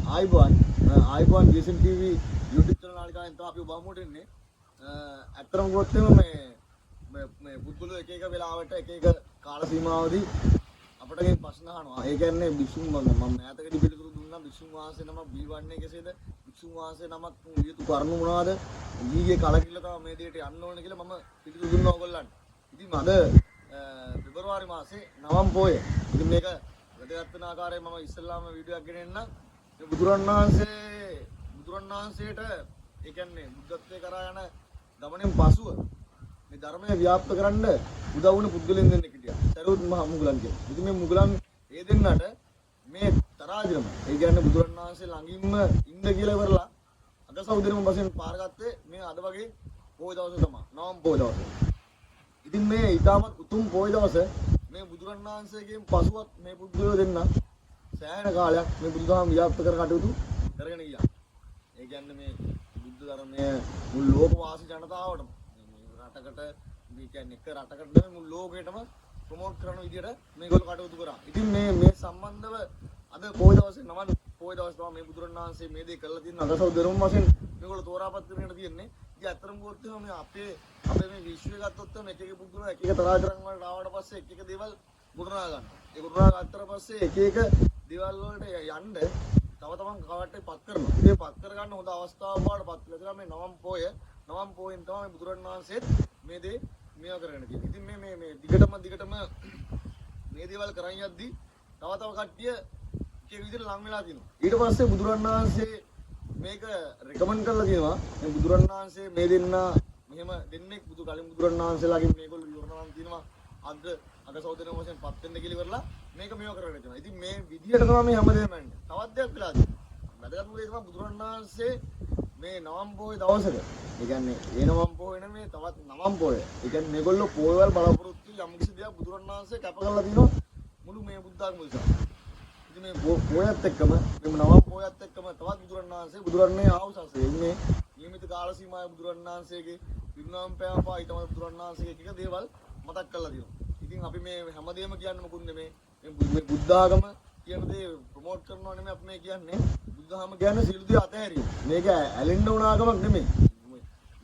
ආයිබෝන් ජීසන් TV YouTube channel නාලිකාවෙන් තමයි අපි ඔබවමුට ඉන්නේ. ඇත්තටම කිව්වොත් මේ පුද්ගලයෝ එක එක වෙලාවට එක එක කාල සීමාවදී අපට මේ ප්‍රශ්න අහනවා. ඒ කියන්නේ විසුම් මම මෑතකදී පිළිතුරු දුන්නා විසුම් වහන්සේ නමක් බීවන්නේ කෙසේද? විසුම් වහන්සේ නමක් වියතු කරුණු මොනවාද? ඊගේ කලකිරීම තමයි මේ දෙයට යන්න ඕන කියලා මම පිළිතුරු දුන්නා ඔයගොල්ලන්ට. ඉතින් අද පෙබරවාරි මාසේ 9 පොය. ඉතින් මේක වැදගත් වෙන ආකාරයෙන් මම ඉස්සෙල්ලාම වීඩියෝ එකක් ගෙනෙන්න. මේ බුදුරන් වහන්සේට ඒ කියන්නේ බුද්ධත්වයේ කරා යන ගමනෙන් පසුව මේ ධර්මය ව්‍යාප්ත කරන්න උදව් වුණ පුද්ගලයන් දෙන්නෙක් හිටියා. සරුවත් මහ මුගලන් කියලා. ඉතින් මේ මුගලන් ඒ දෙන්නට මේ තරාජම ඒ කියන්නේ බුදුරන් වහන්සේ ළඟින්ම ඉන්න කියලා ඉවරලා අගසවුදිනම වශයෙන් පාරගත්තේ මේ අද වගේ පොය දවසේ තමයි. 9 පොය දවසේ. ඉතින් මේ ඊටමත් උතුම් පොය දවසේ මේ බුදුරන් වහන්සේගෙන් පසුවත් මේ පුද්ගලයෝ දෙන්න සෑහෙන කාලයක් මේ බුදුදහම ව්‍යාප්ත කර කටයුතු කරගෙන ගියා. ඒ කියන්නේ මේ බුද්ධ ධර්මය මුළු ලෝකවාසී ජනතාවටම රටකට මේ කියන්නේ එක රටකට නෙමෙයි මුළු ලෝකෙටම ප්‍රොමෝට් කරන විදිහට මේගොල්ලෝ කටයුතු කරා. ඉතින් මේ සම්බන්ධව අද පොය දවසේ 9 පොය දවස් තමයි මේ බුදුරන් වහන්සේ මේ දේ කරලා තියෙන අගසව් දරුම් වශයෙන් මේගොල්ලෝ තෝරාපත් කරගෙන තියෙන්නේ. ඉතින් අතරම ගොත් මේ අපේ මේ විශ්වය ගත්තොත් එක එක පුද්ගලයෝ එක එක තරාතරම් වලට ආවට පස්සේ එක එක දේවල් ගොඩනගා ගන්නවා. ඒ ගොඩනගා ගත්තට පස්සේ එක එක දේවල් වලට යන්න තව තමන් කවට්ටේ පත් කරනවා. ඉතින් පත් කරගන්න හොඳ අවස්ථාවක් බවට පත් වෙලා මේ 9 පොයෙන් තමයි බුදුරන් වහන්සේත් මේ දේ මේවා කරගෙන තියෙන්නේ. ඉතින් මේ දිගටම මේ දේවල් කරන් යද්දී තව කට්ටිය එක විදිහට ලං වෙලා තියෙනවා. ඊට පස්සේ බුදුරන් වහන්සේ මේක රෙකමන්ඩ් කරලා තියෙනවා. මේ බුදුරන් වහන්සේ මේ දෙන්න මෙහෙම දෙන්නෙක් කලින් බුදුරන් වහන්සේලාගෙන් මේගොල්ලෝ විවරණම් තියෙනවා. අග සහෝදරයන් වශයෙන් පත් වෙන්න කියලා ඉවරලා මේක මේව කරගෙන තියෙනවා. ඉතින් මේ විදිහට තමයි මේ හැමදේම යන්නේ. තවත් දෙයක් වෙලා තියෙනවා. වැදගත්ම දේ තමයි බුදුරන් වහන්සේ මේ 9 පොය දවසක. ඒ කියන්නේ ඒ 9 පොය නෙමෙයි තවත් 9 පොය. ඒ කියන්නේ මේගොල්ලෝ පොයවල් බලාපොරොත්තු යම් කිසි දෙයක් බුදුරන් වහන්සේ කැප කරලා තියෙනවා මුළු මේ බුද්ධ ආගම නිසා. ඉතින් මේ පොයත් එක්කම මේ 9 පොයත් එක්කම තවත් බුදුරන් වහන්සේ බුදුරන්නේ ආවසසේ ඉන්නේ නියමිත කාල සීමාවේ බුදුරන් වහන්සේගේ පිරිනමන පෑම පා ඊටම බුදුරන් වහන්සේගේ එක දේවල් මතක් කරලා තියෙනවා. ඉතින් අපි මේ හැමදේම කියන්නේ මොකුත් නෙමෙයි. මේ බුද්ධ ආගම කියන දේ ප්‍රොමෝට් කරනවා නෙමෙයි අපි මේ කියන්නේ. බුද්ධාගම කියන්නේ සියලු දේ අතහැරීම. මේක ඇලෙන්න උන ආගමක් නෙමෙයි.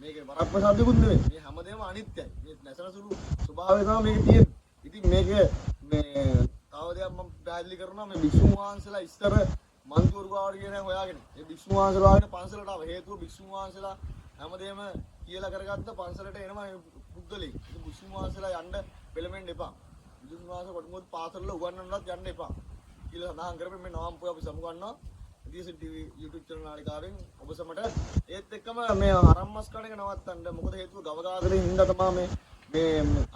මේක වරප්‍රසාදිකුත් නෙමෙයි. මේ හැමදේම අනිත්‍යයි. මේ නැසන සුළු ස්වභාවය තමයි මේක තියෙන්නේ. ඉතින් මේක මේ තව දෙයක් මම පැහැදිලි කරනවා මේ භික්ෂුන් වහන්සේලා ඉස්තර මන්තුරු ගාවට කියන හොයාගෙන. මේ භික්ෂුන් වහන්සේලා ආගෙන පන්සලට ආව හේතුව භික්ෂුන් වහන්සේලා හැමදේම කියලා කරගත්ත පන්සලට එනවා මේ පුද්ගලෙක්. ඉතින් භික්ෂුන් වහන්සේලා යන්න පෙළඹෙන්න එපා. භික්ෂුන් වහන්සේ කොටමුත් පාසල උගන්වන්නවත් යන්න එපා. කියලා සඳහන් කරපෙ මේ 9 පොය අපි සමුගන්නවා. ජීසන් ටීවී YouTube channel නාලිකාවෙන් ඔබ සමට ඒත් එක්කම මේ ආරම්මස් කණ එක නවත්තන්න. මොකද හේතුව ගව ඝාතනයේ හින්දා තමයි මේ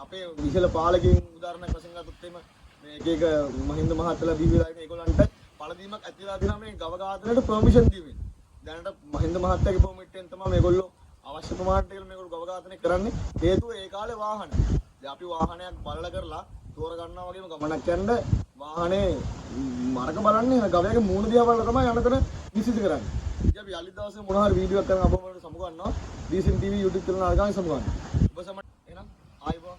අපේ විශේෂ පාලකයන් උදාහරණයක් වශයෙන් ගත්තොත් එimhe මේ එක මහින්ද මහත්තයලා බිහිවිලා ඉන්න ඒගොල්ලන්ට පළදීමක් ඇතිලා දෙනවා මේ ගව ඝාතනයට පර්මිෂන් දීමෙන්. දැනට මහින්ද මහත්තයාගේ පර්මිට්ෙන් තමයි මේගොල්ලෝ අවශ්‍ය ප්‍රමාණයට කියලා මේගොල්ලෝ ගව ඝාතනය කරන්නේ. හේතුව ඒ කාලේ වාහන. දැන් අපි වාහනයක් බලලා කරලා තෝර ගන්නවා වගේම ගමනක් යන්න වාහනේ මාර්ග බලන්නේ ගවයාගේ මූණ දිහා බලලා තමයි යනතන විසිත කරන්නේ. ඉතින් අපි යලි දවසේ මොනවා හරි වීඩියෝ එකක් කරන් අපව සමු ගන්නවා. ජීසන් ටීවී YouTube channel නාලිකාවෙන් සමු ගන්නවා. ඔබ සමට එහෙනම් ආයිබෝ